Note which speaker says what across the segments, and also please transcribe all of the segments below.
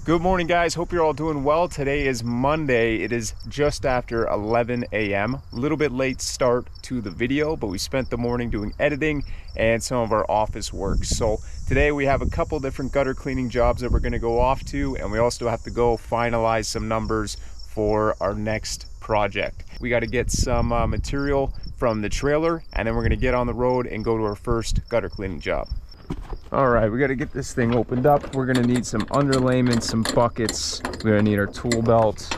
Speaker 1: Good morning, guys. Hope you're all doing well. Today is Monday. It is just after 11 a.m. A little bit late start to the video, but we spent the morning doing editing and some of our office work. So today we have a couple different gutter cleaning jobs that we're going to go off to, and we also have to go finalize some numbers for our next project. We got to get some material from the trailer, and then we're going to get on the road and go to our first gutter cleaning job. All right, we got to get this thing opened up. We're going to need some underlayment, some buckets. We're going to need our tool belt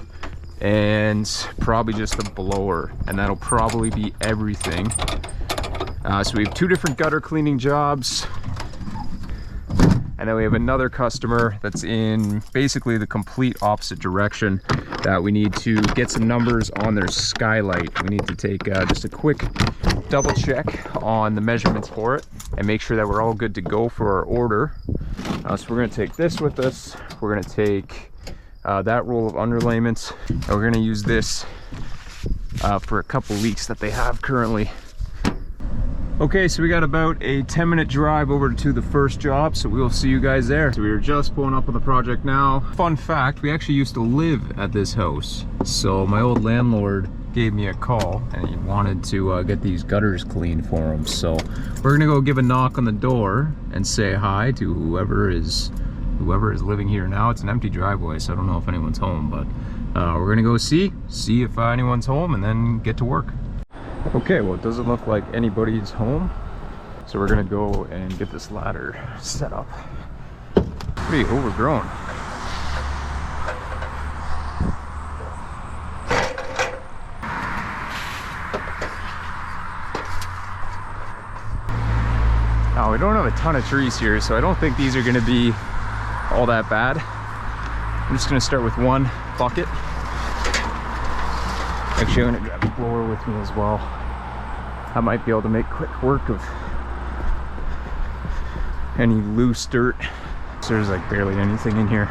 Speaker 1: and probably just a blower, and that'll probably be everything. So we have two different gutter cleaning jobs, and then we have another customer that's in basically the complete opposite direction that we need to get some numbers on their Skylight. We need to take just a quick double check on the measurements for it and make sure that we're all good to go for our order. So we're going to take this with us. We're going to take that roll of underlayments, and we're going to use this for a couple leaks that they have currently. Okay, so we got about a 10-minute drive over to the first job, so we'll see you guys there. So we were just pulling up on the project now. Fun fact, we actually used to live at this house. So my old landlord gave me a call and he wanted to get these gutters cleaned for him. So we're gonna go give a knock on the door and say hi to whoever is living here now. It's an empty driveway, so I don't know if anyone's home, but we're gonna go see if anyone's home and then get to work. Okay, well, it doesn't look like anybody's home, so we're gonna go and get this ladder set up. Pretty overgrown. Now, we don't have a ton of trees here, so I don't think these are gonna be all that bad. I'm just gonna start with one bucket. Actually, I'm gonna grab a blower with me as well. I might be able to make quick work of any loose dirt. So there's like barely anything in here.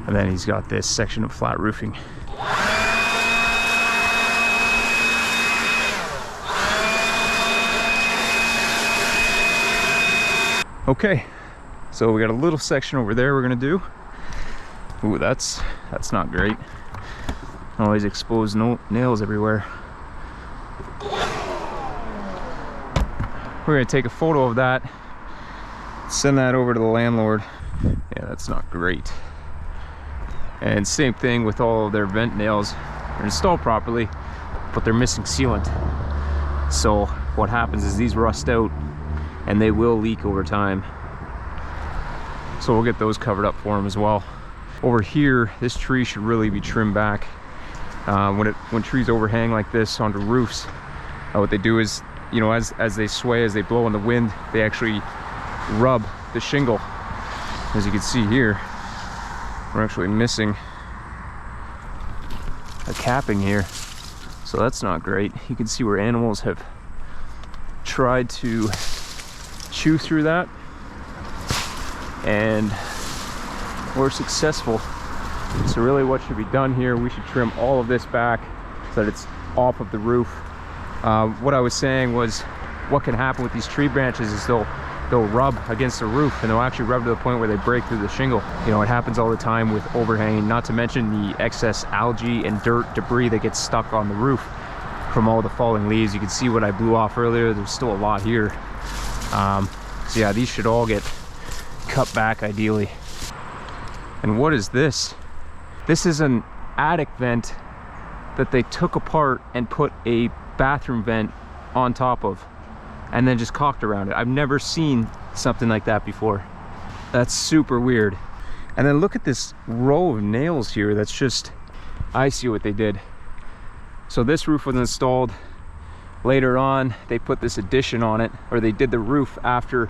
Speaker 1: And then he's got this section of flat roofing. Okay, so we got a little section over there we're gonna do. Ooh, that's not great. Always exposed nails everywhere. We're gonna take a photo of that, send that over to the landlord. Yeah, that's not great. And same thing with all of their vent nails. They're installed properly, but they're missing sealant. So what happens is these rust out and they will leak over time. So we'll get those covered up for them as well. Over here, this tree should really be trimmed back. When trees overhang like this onto roofs, what they do is, you know, as they sway, as they blow in the wind, they actually rub the shingle. As you can see here, we're actually missing a capping here. So that's not great. You can see where animals have tried to chew through that, and we're successful. So really what should be done here, we should trim all of this back so that it's off of the roof. What I was saying was, what can happen with these tree branches is they'll rub against the roof, and they'll actually rub to the point where they break through the shingle. You know, it happens all the time with overhanging, not to mention the excess algae and dirt debris that gets stuck on the roof from all the falling leaves. You can see what I blew off earlier. There's still a lot here. So yeah, these should all get cut back ideally. And what is this? This is an attic vent that they took apart and put a bathroom vent on top of, and then just caulked around it. I've never seen something like that before. That's super weird. And then look at this row of nails here. That's just, I see what they did. So this roof was installed. Later on, they put this addition on it, or they did the roof after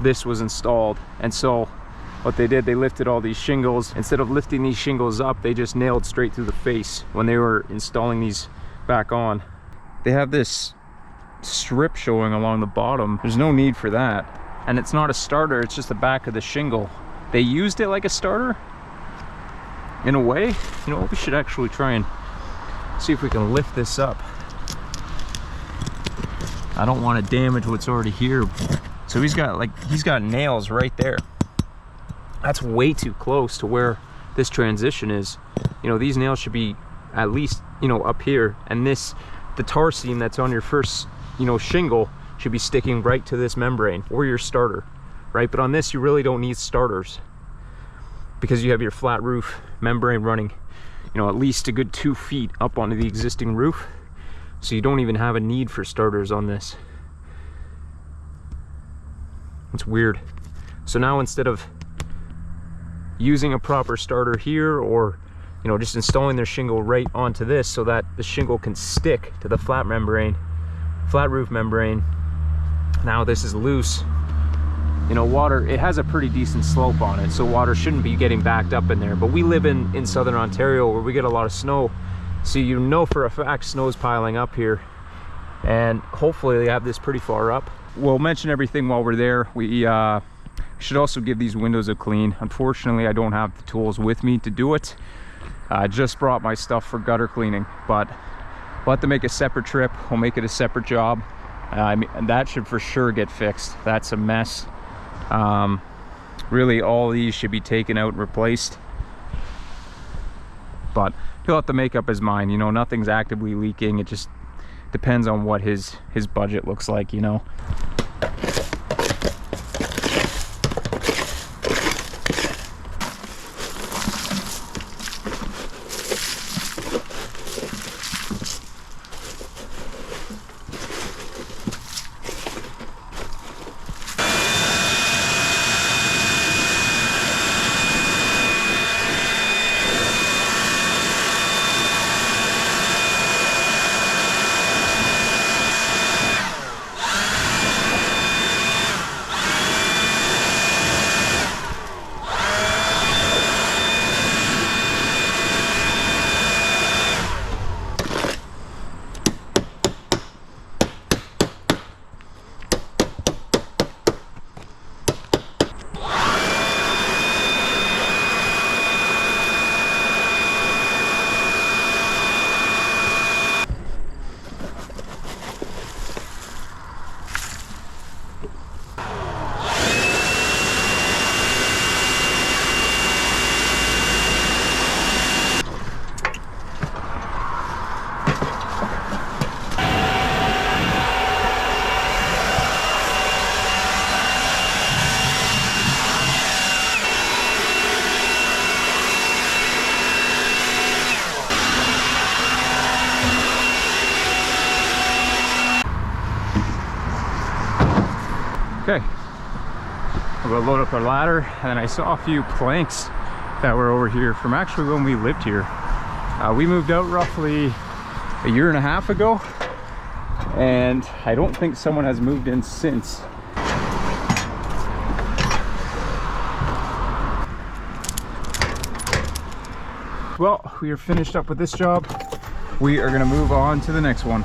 Speaker 1: this was installed. And so what they did, they lifted all these shingles. Instead of lifting these shingles up, they just nailed straight through the face when they were installing these back on. They have this strip showing along the bottom. There's no need for that. And it's not a starter, it's just the back of the shingle. They used it like a starter in a way. You know, we should actually try and
Speaker 2: See if we can lift this up. I don't want to damage what's already here. So he's got nails right there. That's way too close to where this transition is. You know, these nails should be at least, you know, up here, and the tar seam that's on your first, you know, shingle should be sticking right to this membrane or your starter, right? But on this, you really don't need starters because you have your flat roof membrane running, you know, at least a good 2 feet up onto the existing roof. So you don't even have a need for starters on this. It's weird. So now instead of using a proper starter here, or, you know, just installing their shingle right onto this so that the shingle can stick to the flat roof membrane, now this is loose. You know, water, it has a pretty decent slope on it, so water shouldn't be getting backed up in there. But we live in southern Ontario where we get a lot of snow, so you know for a fact snow's piling up here, and hopefully they have this pretty far up. We'll mention everything while we're there. We should also give these windows a clean. Unfortunately, I don't have the tools with me to do it. I just brought my stuff for gutter cleaning, but we'll have to make a separate trip. We'll make it a separate job. I mean, that should for sure get fixed. That's a mess. Really, all these should be taken out and replaced. But he'll have to make up his mind. You know, nothing's actively leaking. It just depends on what his budget looks like, you know. Okay, we're gonna load up our ladder, and then I saw a few planks that were over here from actually when we lived here. We moved out roughly a year and a half ago, and I don't think someone has moved in since. Well, we are finished up with this job. We are gonna move on to the next one.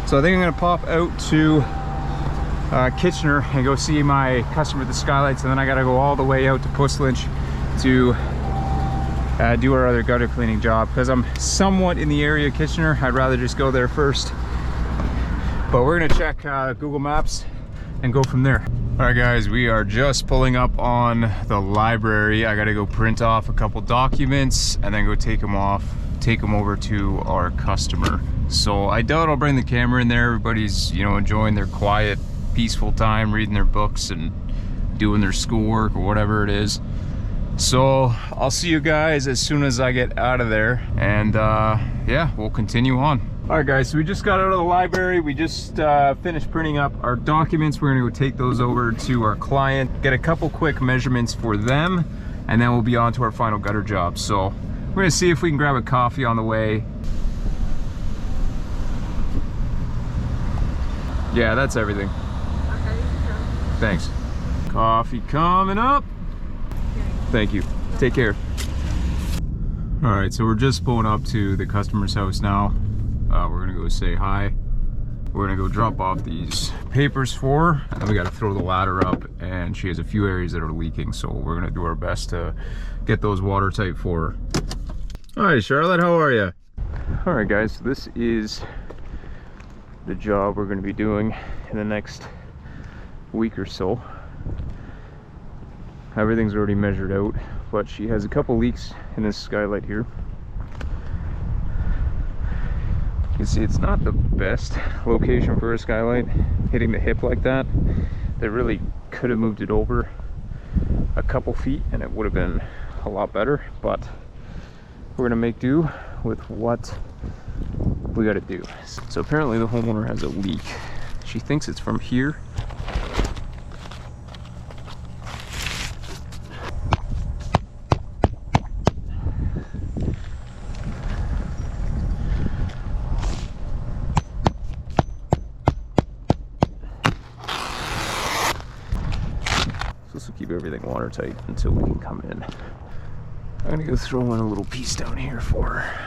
Speaker 2: So I think I'm gonna pop out to Kitchener and go see my customer at the Skylights, and then I gotta go all the way out to Puslinch to do our other gutter cleaning job, because I'm somewhat in the area of Kitchener. I'd rather just go there first, but we're gonna check Google Maps and go from there. All right guys, we are just pulling up on the library. I gotta go print off a couple documents and then go take them over to our customer. So I doubt I'll bring the camera in there. Everybody's, you know, enjoying their quiet, peaceful time, reading their books and doing their schoolwork or whatever it is. So I'll see you guys as soon as I get out of there, and yeah, we'll continue on. All right guys, so we just got out of the library. We just finished printing up our documents. We're gonna go take those over to our client, get a couple quick measurements for them, and then we'll be on to our final gutter job. So we're gonna see if we can grab a coffee on the way. Yeah, that's everything. Thanks. Coffee coming up. Thank you. Take care. All right, so we're just pulling up to the customer's house now. We're gonna go say hi. We're gonna go drop off these papers for her, and then we gotta throw the ladder up, and she has a few areas that are leaking, so we're gonna do our best to get those watertight for her. Hi Charlotte, how are you? All right, guys, so this is the job we're going to be doing in the next week or so. Everything's already measured out, but she has a couple leaks in this skylight here. You can see it's not the best location for a skylight, hitting the hip like that. They really could have moved it over a couple feet and it would have been a lot better, but we're gonna make do with what we got to do. So apparently the homeowner has a leak. She thinks it's from here. So this will keep everything watertight until we can come in. I'm gonna go throw in a little piece down here for her.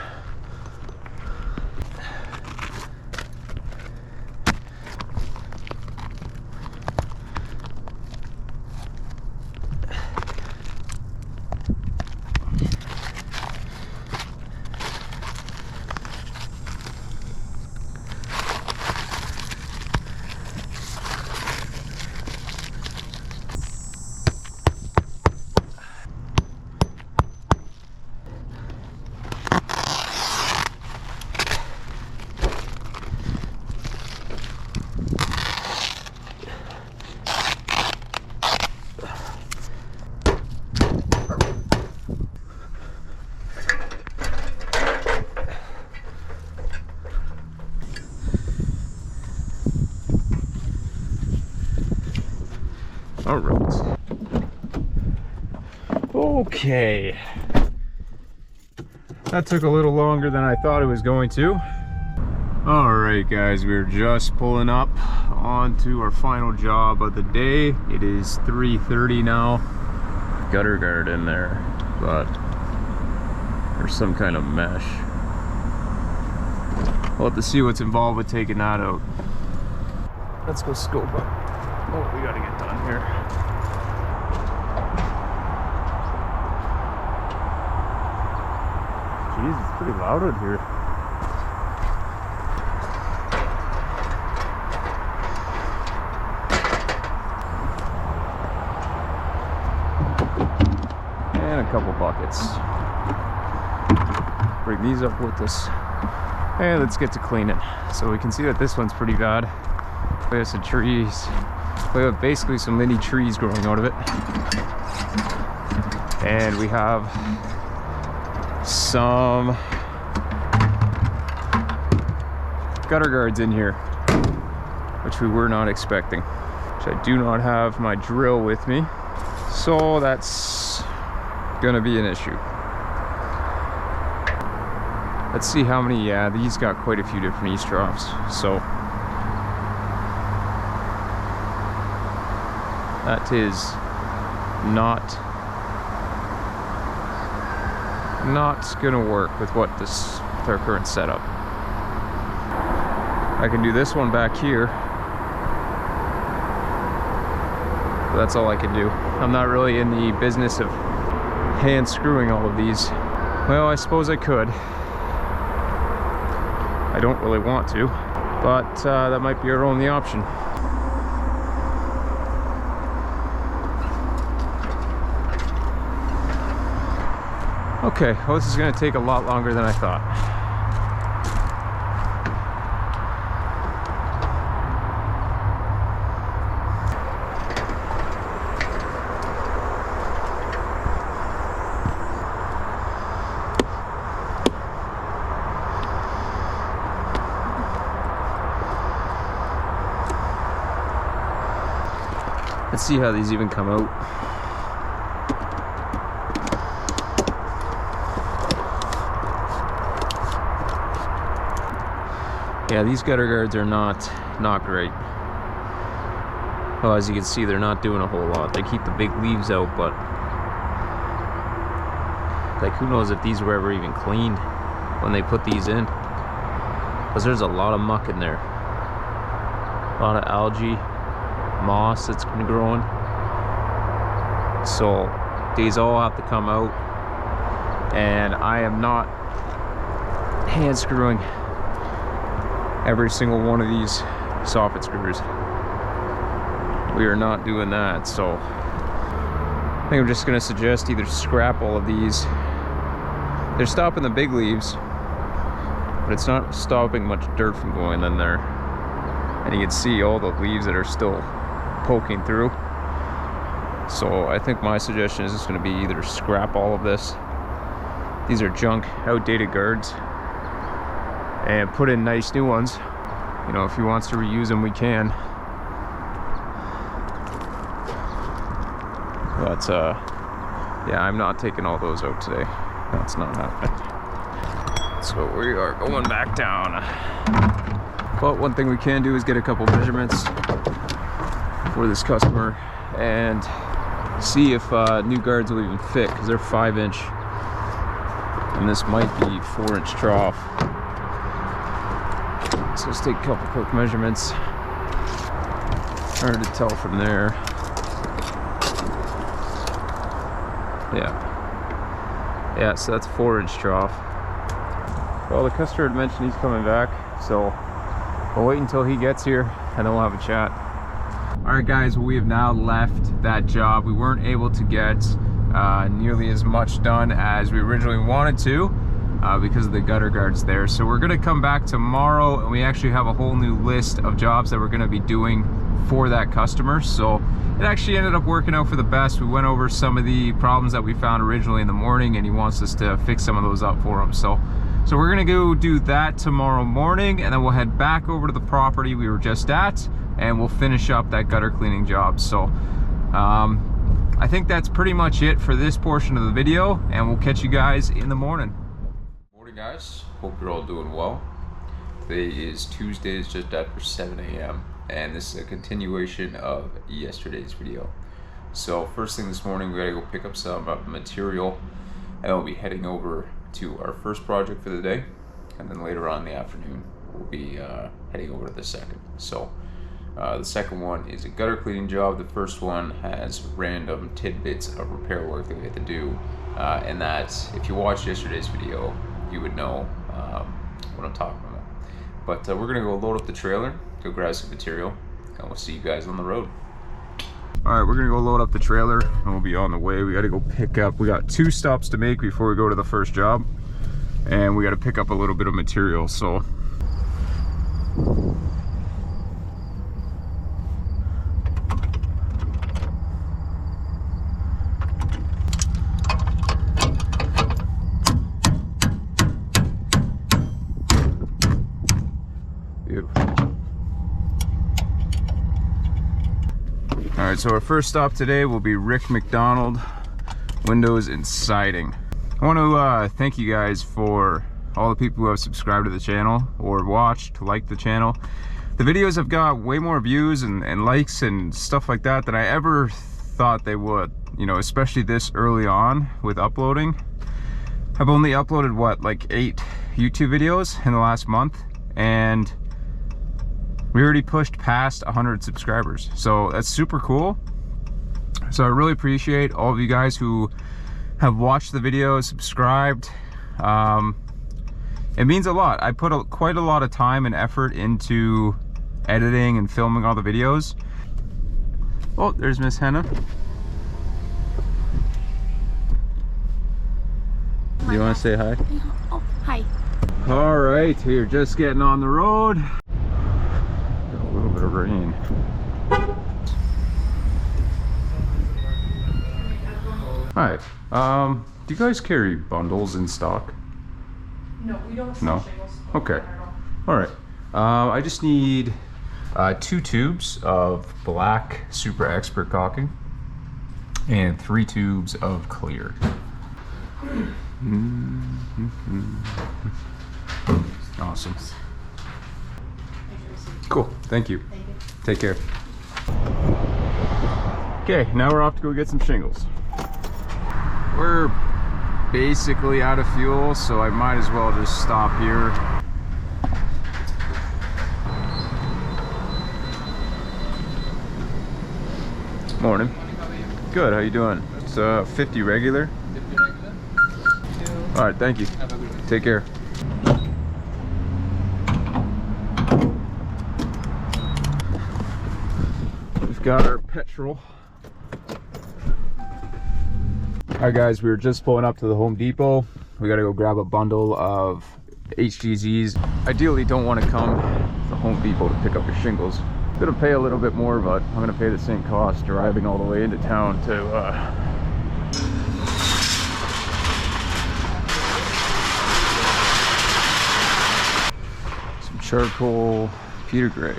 Speaker 2: All right. Okay. That took a little longer than I thought it was going to. All right, guys, we're just pulling up onto our final job of the day. It is 3:30 now. Gutter guard in there, but there's some kind of mesh. We'll have to see what's involved with taking that out. Let's go scope up what we gotta get done here. Jeez, it's pretty loud out here. And a couple buckets. Bring these up with us. And let's get to cleaning. So we can see that this one's pretty bad. We have some trees. We have basically some mini trees growing out of it. And we have some gutter guards in here, which we were not expecting. Which I do not have my drill with me. So that's gonna be an issue. Let's see how many, yeah, these got quite a few different eavesdrops. So that is not gonna work with with our current setup. I can do this one back here, but that's all I can do. I'm not really in the business of hand screwing all of these. Well, I suppose I could. I don't really want to, but that might be our only option. Okay, well, this is going to take a lot longer than I thought. Let's see how these even come out. Yeah, these gutter guards are not great. Well, as you can see, they're not doing a whole lot. They keep the big leaves out, but like, who knows if these were ever even cleaned when they put these in, because there's a lot of muck in there, a lot of algae, moss that's been growing. So these all have to come out, and I am not hand screwing every single one of these soffit screws. We are not doing that, so I think I'm just gonna suggest either scrap all of these. They're stopping the big leaves, but it's not stopping much dirt from going in there. And you can see all the leaves that are still poking through. So I think my suggestion is just gonna be either scrap all of this. These are junk, outdated guards, and put in nice new ones. You know, if he wants to reuse them, we can. But yeah, I'm not taking all those out today. That's not happening. So we are going back down. But one thing we can do is get a couple measurements for this customer and see if new guards will even fit, because they're 5-inch. And this might be 4-inch trough. So let's take a couple quick measurements. Hard to tell from there. Yeah, so that's 4-inch trough. Well, the customer had mentioned he's coming back, so we'll wait until he gets here and then we'll have a chat. All right, guys, we have now left that job. We weren't able to get nearly as much done as we originally wanted to because of the gutter guards there. So we're gonna come back tomorrow, and we actually have a whole new list of jobs that we're gonna be doing for that customer. So it actually ended up working out for the best. We went over some of the problems that we found originally in the morning, and he wants us to fix some of those up for him. So we're gonna go do that tomorrow morning, and then we'll head back over to the property we were just at, and we'll finish up that gutter cleaning job. So I think that's pretty much it for this portion of the video, and we'll catch you guys in the morning. Morning, guys. Hope you're all doing well. Today is Tuesday. It's just after 7 a.m. and this is a continuation of yesterday's video. So first thing this morning, we gotta go pick up some material, and then we'll be heading over to our first project for the day, and then later on in the afternoon we'll be heading over to the second. So the second one is a gutter cleaning job. The first one has random tidbits of repair work that we have to do, and that if you watched yesterday's video you would know what I'm talking about. But we're gonna go load up the trailer, go grab some material, and we'll see you guys on the road. All right, we're gonna go load up the trailer and we'll be on the way. We gotta go pick up, we got 2 stops to make before we go to the first job, and we gotta pick up a little bit of material. So Alright, so our first stop today will be Rick McDonald Windows and Siding. I want to thank you guys for all the people who have subscribed to the channel or watched, liked the channel. The videos have got way more views and likes and stuff like that than I ever thought they would, you know, especially this early on with uploading. I've only uploaded, what, like 8 YouTube videos in the last month, and we already pushed past 100 subscribers, so that's super cool. So I really appreciate all of you guys who have watched the videos, subscribed. It means a lot. I put quite a lot of time and effort into editing and filming all the videos. Oh, there's Miss Henna. Do you want to say hi?
Speaker 3: Oh, hi.
Speaker 2: All right, we're just getting on the road. Of rain. Hi, do you guys carry bundles in stock?
Speaker 3: No, we don't sell shingles.
Speaker 2: Okay. All right. I just need 2 tubes of black super expert caulking and 3 tubes of clear. Awesome. Cool, thank you.
Speaker 3: Thank you.
Speaker 2: Take care. Okay, now we're off to go get some shingles. We're basically out of fuel, so I might as well just stop here. Morning. Good, how you doing? It's 50 regular. 50 regular. All right, thank you. Take care. got our petrol. Alright guys, we were just pulling up to the Home Depot. We gotta go grab a bundle of HGZs. Ideally don't want to come to Home Depot to pick up your shingles. Gonna pay a little bit more, but I'm gonna pay the same cost driving all the way into town to some charcoal Peter Gray.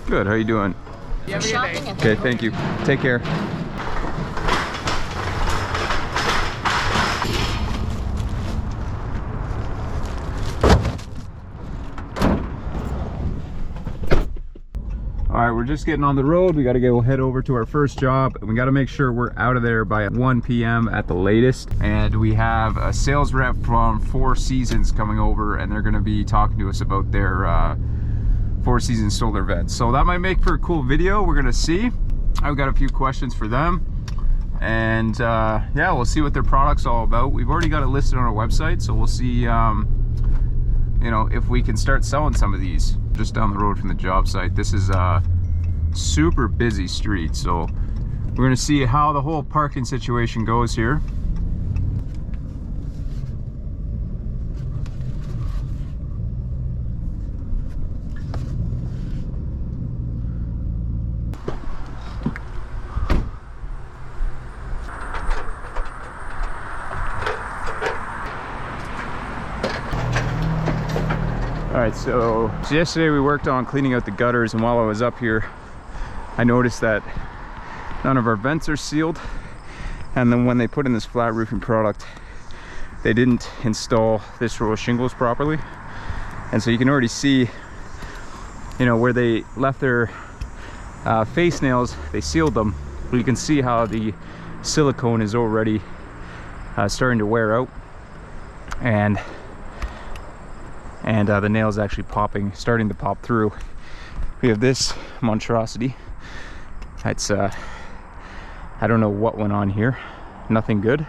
Speaker 2: Good, how you doing? Okay, thank you. Take care. All right, we're just getting on the road. We got to go head over to our first job, and we got to make sure we're out of there by 1 p.m. at the latest. And we have a sales rep from Four Seasons coming over, and they're going to be talking to us about their Four Seasons solar vents. So that might make for a cool video. We're going to see. I've got a few questions for them, and yeah, we'll see what their product's all about. We've already got it listed on our website, so we'll see you know, if we can start selling some of these. Just down the road from the job site. This is a super busy street, so we're gonna see how the whole parking situation goes here. Alright, so yesterday we worked on cleaning out the gutters, and while I was up here I noticed that none of our vents are sealed, and then when they put in this flat roofing product they didn't install this row of shingles properly, and so you can already see, you know, where they left their face nails, they sealed them, but you can see how the silicone is already starting to wear out, and the nails actually starting to pop through. We have this monstrosity. That's I don't know what went on here, nothing good.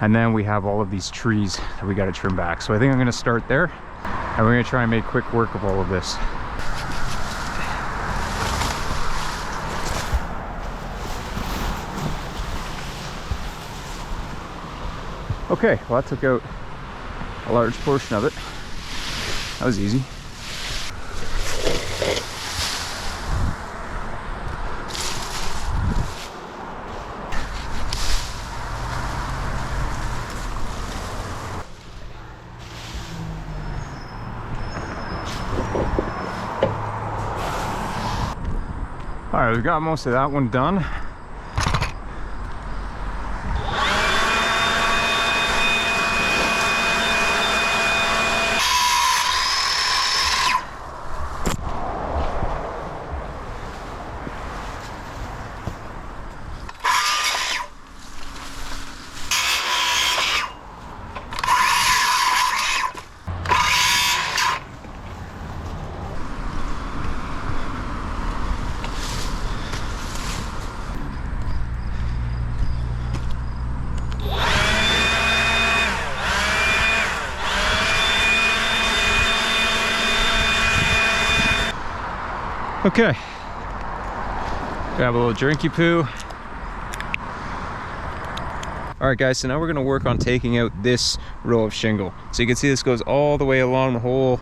Speaker 2: And then we have all of these trees that we got to trim back. So I think I'm going to start there, and we're going to try and make quick work of all of this. Okay, well that took out a large portion of it. That was easy. All right, we've got most of that one done. Okay, grab a little drinky poo. All right guys, so now we're gonna work on taking out this row of shingle. So you can see this goes all the way along the whole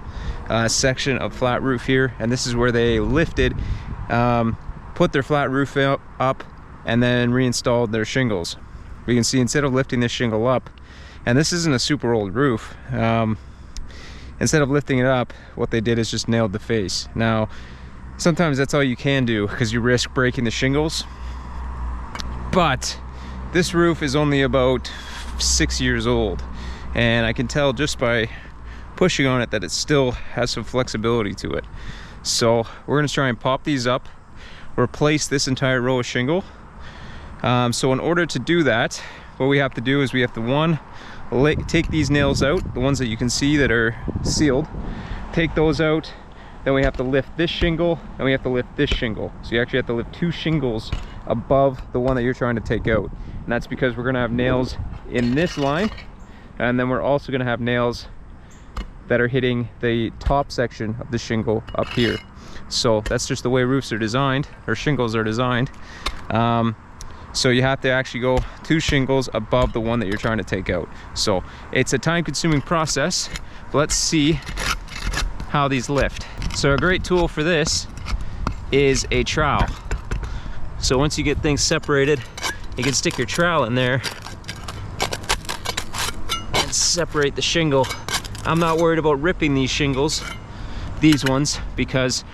Speaker 2: section of flat roof here, and this is where they lifted, put their flat roof up and then reinstalled their shingles. We can see instead of lifting this shingle up, and this isn't a super old roof, instead of lifting it up, what they did is just nailed the face. Now sometimes that's all you can do because you risk breaking the shingles, but this roof is only about 6 years old, and I can tell just by pushing on it that it still has some flexibility to it. So we're going to try and pop these up, replace this entire row of shingle. So in order to do that, what we have to do is we have to take these nails out, the ones that you can see that are sealed, take those out. Then we have to lift this shingle, and we have to lift this shingle. So you actually have to lift 2 shingles above the one that you're trying to take out. And that's because we're gonna have nails in this line And then we're also going to have nails that are hitting the top section of the shingle up here. So that's just the way roofs are designed, or shingles are designed. So you have to actually go 2 shingles above the one that you're trying to take out. So it's a time-consuming process. Let's see how these lift. So a great tool for this is a trowel. So once you get things separated, you can stick your trowel in there and separate the shingle. I'm not worried about ripping these shingles, these ones, because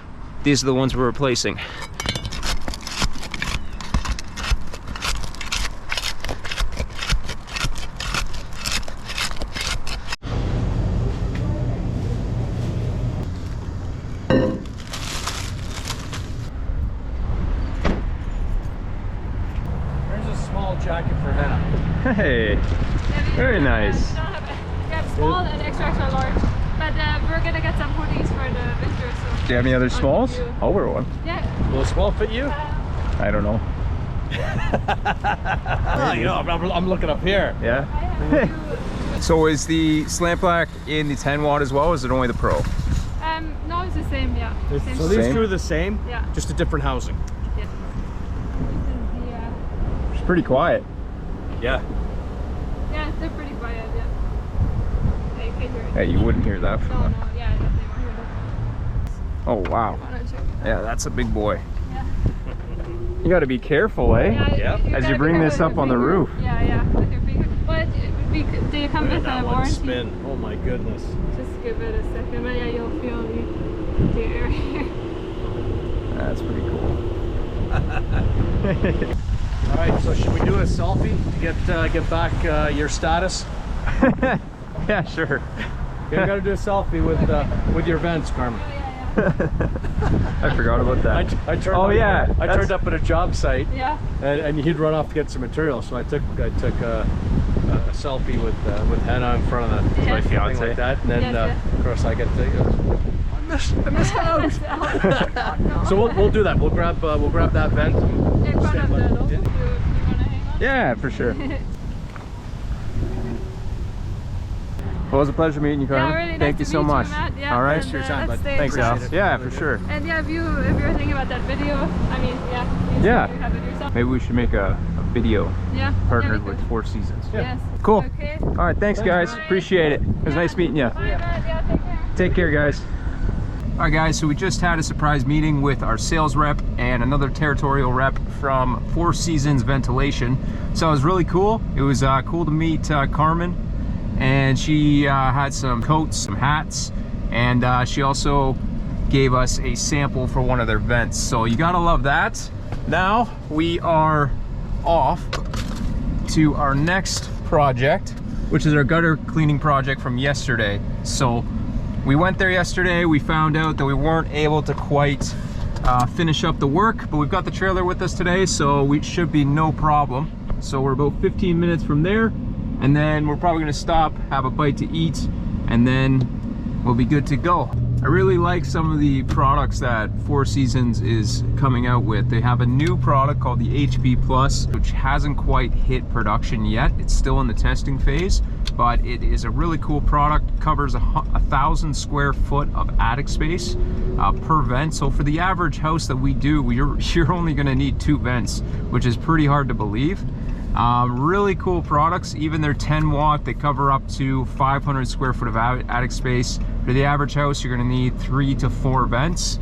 Speaker 2: these are the ones we're replacing.
Speaker 4: Jacket for Hannah.
Speaker 2: Hey, very nice.
Speaker 3: We have small and extra large, but we're gonna get some hoodies for the winter. So
Speaker 2: Do you have any other smalls? I'll wear one.
Speaker 3: yeah.
Speaker 4: Will a small fit you?
Speaker 2: I don't know.
Speaker 4: You know, I'm looking up here.
Speaker 2: Yeah. So is the slant black in the 10 watt as well, or is it only the Pro?
Speaker 3: No, it's the same. Yeah. Same.
Speaker 4: So these
Speaker 2: Same?
Speaker 4: two are the same,
Speaker 3: Yeah.
Speaker 4: just a different housing.
Speaker 3: Yeah. This is the,
Speaker 2: It's pretty quiet.
Speaker 4: Yeah.
Speaker 3: yeah, they're pretty quiet. Yeah. Yeah, you can hear it.
Speaker 2: Hey, you wouldn't hear that from
Speaker 3: No,
Speaker 2: them.
Speaker 3: no, yeah, I definitely won't hear that.
Speaker 2: Oh, wow.
Speaker 3: Wanna check it out?
Speaker 2: Yeah, that's a big boy.
Speaker 3: Yeah.
Speaker 2: You got to be careful, eh?
Speaker 4: Yeah.
Speaker 2: As
Speaker 3: gotta
Speaker 2: you bring
Speaker 3: be
Speaker 2: this
Speaker 3: careful
Speaker 2: up
Speaker 3: with
Speaker 2: on the
Speaker 3: your
Speaker 2: roof.
Speaker 3: finger. Yeah, with your finger. But do you come
Speaker 4: Look at
Speaker 3: with a
Speaker 4: that one
Speaker 3: warranty?
Speaker 4: spin. Oh my goodness.
Speaker 3: Just give it a second, but yeah, you'll feel the air here.
Speaker 2: That's pretty cool.
Speaker 4: All right, so should we do a selfie to get back your status?
Speaker 2: Yeah, sure.
Speaker 4: You gotta do a selfie with your vents, Carmen.
Speaker 2: I forgot about that.
Speaker 4: I turned
Speaker 2: Oh,
Speaker 4: up,
Speaker 2: yeah,
Speaker 4: I turned up at a job site,
Speaker 3: Yeah.
Speaker 4: and he'd run off to get some material, so I took a selfie with Hannah in front of the
Speaker 3: Yeah.
Speaker 4: thing
Speaker 2: fiance.
Speaker 4: like that, and then
Speaker 3: Yes,
Speaker 4: of course I get to. I missed out. So we'll do that. We'll grab that vent. And
Speaker 3: In front of the
Speaker 4: stand
Speaker 3: logo.
Speaker 4: by-
Speaker 3: You wanna hang on?
Speaker 2: Yeah, for sure. Well, it was a pleasure meeting you, Carmen.
Speaker 3: Yeah, really nice
Speaker 2: Thank
Speaker 3: to
Speaker 2: you so
Speaker 3: meet
Speaker 2: much.
Speaker 3: Matt. Yeah,
Speaker 2: All right.
Speaker 3: and,
Speaker 4: Thanks for your time,
Speaker 3: let's
Speaker 4: bud.
Speaker 3: stay in
Speaker 2: Thanks,
Speaker 3: touch.
Speaker 2: Al.
Speaker 4: Appreciate it.
Speaker 2: Yeah, for sure.
Speaker 3: And yeah, if you're thinking about that video, I mean, yeah, you
Speaker 2: Yeah.
Speaker 3: you have it yourself.
Speaker 2: Maybe we should make a video
Speaker 3: Yeah.
Speaker 2: partnered
Speaker 3: yeah, we
Speaker 2: with
Speaker 3: could.
Speaker 2: 4 Seasons.
Speaker 3: Yes.
Speaker 2: Cool.
Speaker 3: Okay.
Speaker 2: All right, thanks guys. Appreciate it. It was nice meeting you.
Speaker 3: Bye, Matt. Yeah, take care.
Speaker 2: Take care, guys. All right, guys, so we just had a surprise meeting with our sales rep and another territorial rep from 4 Seasons Ventilation. So it was really cool. It was cool to meet Carmen, and she had some coats, some hats, and she also gave us a sample for one of their vents. So you gotta love that. Now we are off to our next project, which is our gutter cleaning project from yesterday. So we went there yesterday. We found out that we weren't able to quite finish up the work, but we've got the trailer with us today, so we should be no problem. So we're about 15 minutes from there, and then we're probably gonna stop, have a bite to eat, and then we'll be good to go. I really like some of the products that 4 Seasons is coming out with. They have a new product called the HB Plus, which hasn't quite hit production yet. It's still in the testing phase, but it is a really cool product. Covers 1,000 square foot of attic space per vent. So for the average house that we do, you're only gonna need 2 vents, which is pretty hard to believe. Really cool products. Even their 10 watt, they cover up to 500 square foot of attic space. For the average house, you're gonna need 3 to 4 vents.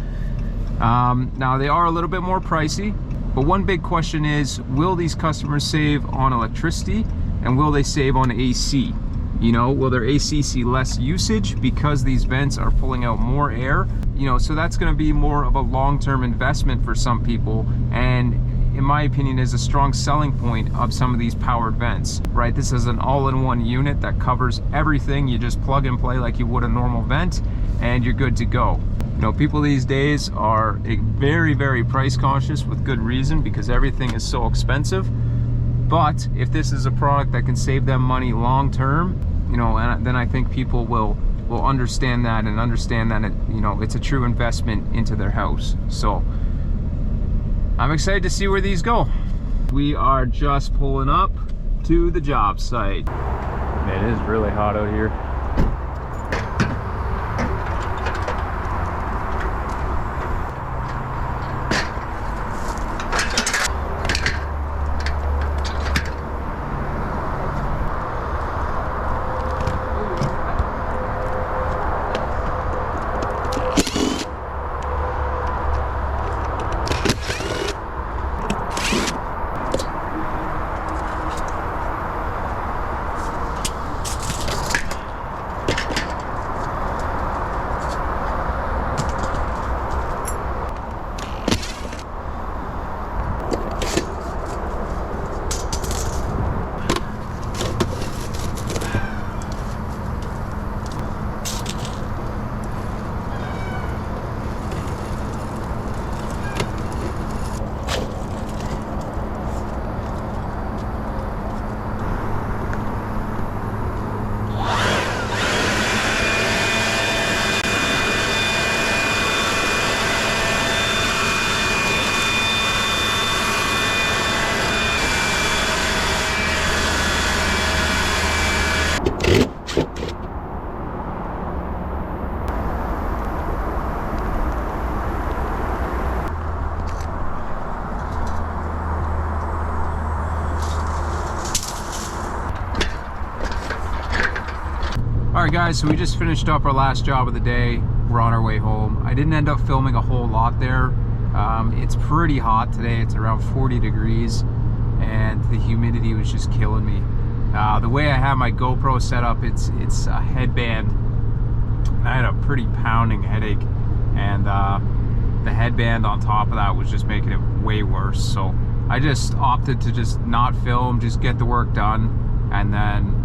Speaker 2: Now they are a little bit more pricey, but one big question is, will these customers save on electricity, and will they save on AC? You know, will their AC see less usage because these vents are pulling out more air? You know, so that's gonna be more of a long-term investment for some people, and in my opinion is a strong selling point of some of these powered vents, right? This is an all-in-one unit that covers everything. You just plug and play like you would a normal vent, and you're good to go. You know, people these days are very, very price conscious, with good reason, because everything is so expensive. But if this is a product that can save them money long term, you know, and then I think people will understand that, and understand that you know, it's a true investment into their house. So I'm excited to see where these go. We are just pulling up to the job site. It is really hot out here. Alright guys, so we just finished up our last job of the day. We're on our way home. I didn't end up filming a whole lot there. It's pretty hot today. It's around 40 degrees and the humidity was just killing me. The way I have my GoPro set up, it's a headband. I had a pretty pounding headache, and the headband on top of that was just making it way worse. So I just opted to just not film, just get the work done, and then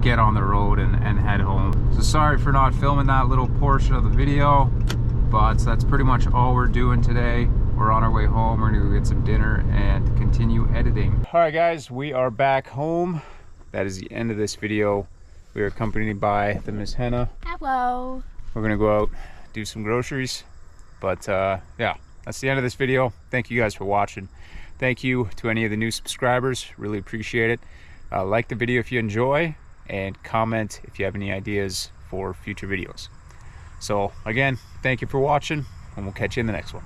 Speaker 2: get on the road and head home. So sorry for not filming that little portion of the video, but that's pretty much all we're doing today. We're on our way home. We're gonna go get some dinner and continue editing. All right guys, we are back home. That is the end of this video. We are accompanied by the Miss Henna.
Speaker 3: Hello.
Speaker 2: We're gonna go out, do some groceries, but yeah, that's the end of this video. Thank you guys for watching. Thank you to any of the new subscribers, really appreciate it. Like the video if you enjoy, and comment if you have any ideas for future videos. So again, thank you for watching, and we'll catch you in the next one.